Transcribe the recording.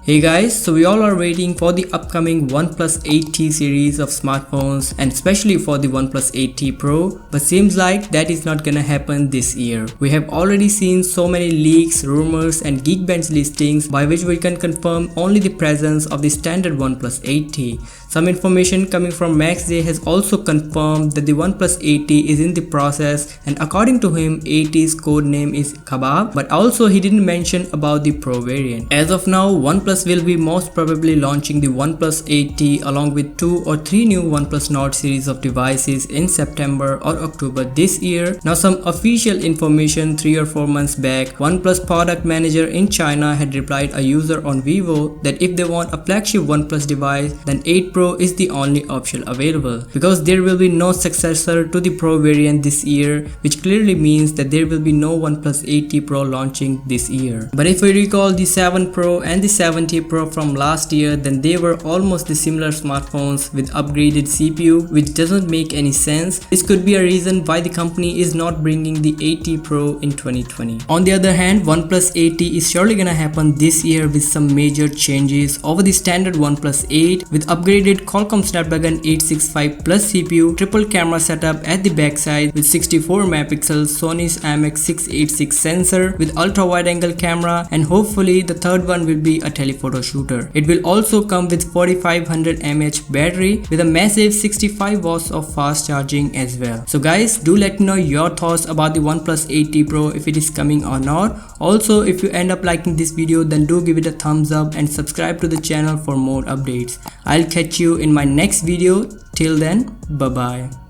Hey guys, so we all are waiting for the upcoming OnePlus 8T series of smartphones and especially for the OnePlus 8T Pro, but seems like that is not gonna happen this year. We have already seen so many leaks, rumors and Geekbench listings by which we can confirm only the presence of the standard OnePlus 8T. Some information coming from MaxJ has also confirmed that the OnePlus 8T is in the process, and according to him 8T's code name is Kebab, but also he didn't mention about the Pro variant. As of now, OnePlus will be most probably launching the OnePlus 8T along with 2 or 3 new OnePlus Nord series of devices in September or October this year. Now some official information 3 or 4 months back, OnePlus product manager in China had replied a user on Vivo that if they want a flagship OnePlus device, then 8 Pro is the only option available because there will be no successor to the Pro variant this year, which clearly means that there will be no OnePlus 8T Pro launching this year. But if we recall the 7 Pro and the 7T Pro from last year, then they were almost the similar smartphones with upgraded CPU, which doesn't make any sense. This could be a reason why the company is not bringing the 8T Pro in 2020. On the other hand, OnePlus 8T is surely gonna happen this year with some major changes over the standard OnePlus 8 with upgraded Qualcomm Snapdragon 865 Plus CPU, triple camera setup at the backside with 64 megapixels Sony's IMX686 sensor with ultra wide angle camera, and hopefully the third one will be a telephoto shooter. It will also come with 4500 mAh battery with a massive 65 watts of fast charging as well. So guys, do let me know your thoughts about the OnePlus 8T Pro, if it is coming or not. Also, if you end up liking this video, then do give it a thumbs up and subscribe to the channel for more updates. I'll catch you in my next video. Till then, bye bye.